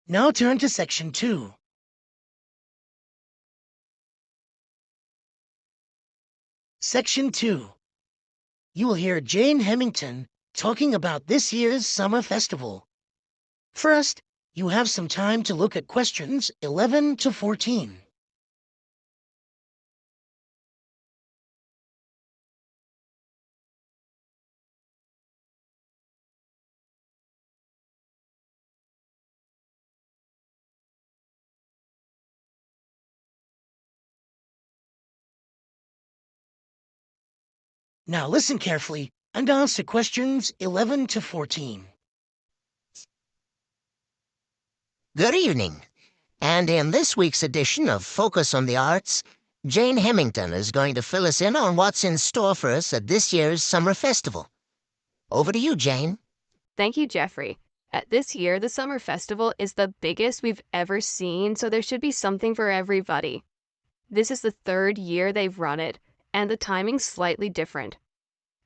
Now turn to Section 2. Section 2. You will hear Jane Hemington talking about this year's summer festival. First, you have some time to look at questions 11 to 14. Now listen carefully and answer questions 11 to 14. Good evening. And in this week's edition of Focus on the Arts, Jane Hemington is going to fill us in on what's in store for us at this year's summer festival. Over to you, Jane. Thank you, Jeffrey. This year, the Summer Festival is the biggest we've ever seen, so there should be something for everybody. This is the third year they've run it, and the timing's slightly different.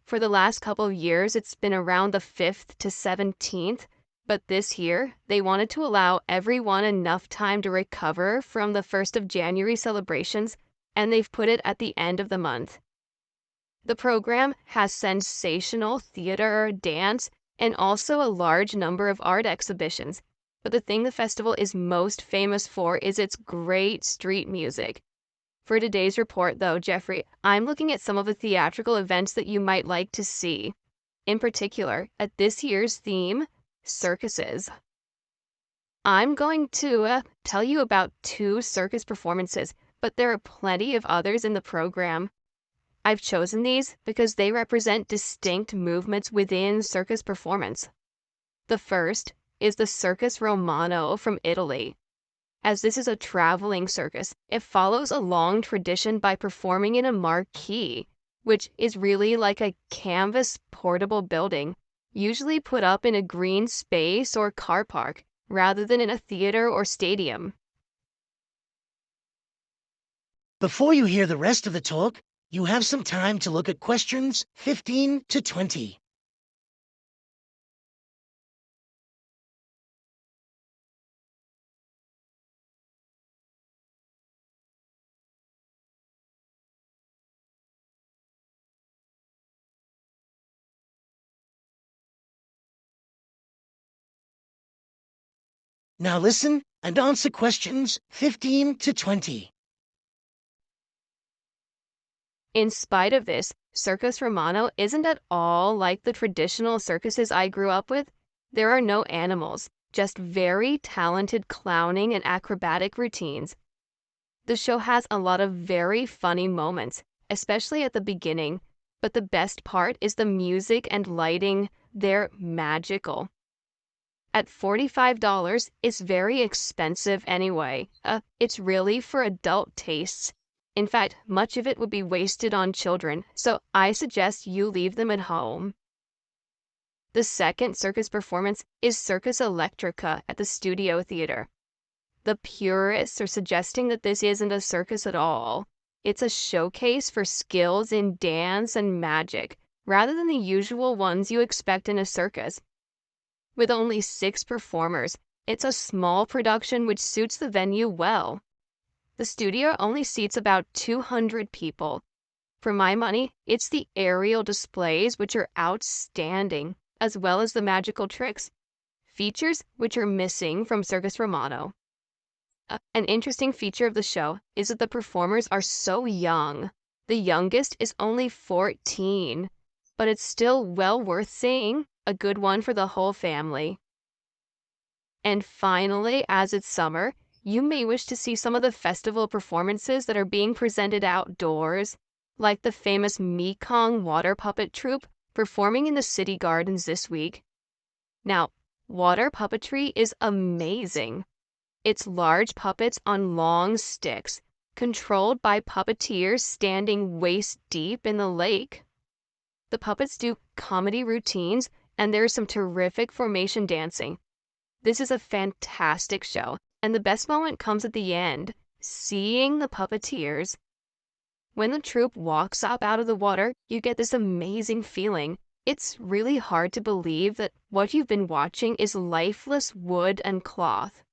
For the last couple of years, it's been around the 5th to 17th, but this year, they wanted to allow everyone enough time to recover from the 1st of January celebrations, and they've put it at the end of the month. The program has sensational theater, dance, and also a large number of art exhibitions. But the thing the festival is most famous for is its great street music. For today's report, though, Jeffrey, I'm looking at some of the theatrical events that you might like to see. In particular, at this year's theme, circuses. I'm going to tell you about 2 circus performances, but there are plenty of others in the program. I've chosen these because they represent distinct movements within circus performance. The first is the Circus Romano from Italy. As this is a traveling circus, it follows a long tradition by performing in a marquee, which is really like a canvas portable building, usually put up in a green space or car park, rather than in a theater or stadium. Before you hear the rest of the talk, you have some time to look at questions 15 to 20. Now listen and answer questions 15 to 20. In spite of this, Circus Romano isn't at all like the traditional circuses I grew up with. There are no animals, just very talented clowning and acrobatic routines. The show has a lot of very funny moments, especially at the beginning, but the best part is the music and lighting. They're magical. At $45, it's very expensive anyway. It's really for adult tastes. In fact, much of it would be wasted on children, so I suggest you leave them at home. The second circus performance is Circus Electrica at the Studio Theater. The purists are suggesting that this isn't a circus at all. It's a showcase for skills in dance and magic, rather than the usual ones you expect in a circus. With only 6 performers, it's a small production which suits the venue well. The studio only seats about 200 people. For my money, it's the aerial displays which are outstanding, as well as the magical tricks, features which are missing from Circus Romano. An interesting feature of the show is that the performers are so young. The youngest is only 14, but it's still well worth seeing, a good one for the whole family. And finally, as it's summer, you may wish to see some of the festival performances that are being presented outdoors, like the famous Mekong water puppet troupe performing in the city gardens this week. Now, water puppetry is amazing. It's large puppets on long sticks, controlled by puppeteers standing waist deep in the lake. The puppets do comedy routines, and there's some terrific formation dancing. This is a fantastic show, and the best moment comes at the end, seeing the puppeteers. When the troupe walks up out of the water, you get this amazing feeling. It's really hard to believe that what you've been watching is lifeless wood and cloth.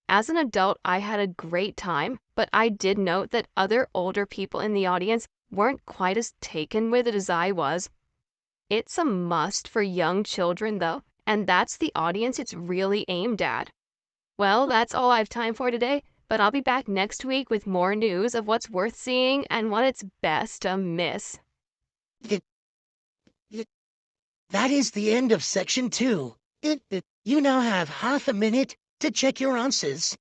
As an adult, I had a great time, but I did note that other older people in the audience weren't quite as taken with it as I was. It's a must for young children, though, and that's the audience it's really aimed at. Well, that's all I have time for today, but I'll be back next week with more news of what's worth seeing and what it's best to miss. That is the end of section 2. You now have half a minute to check your answers.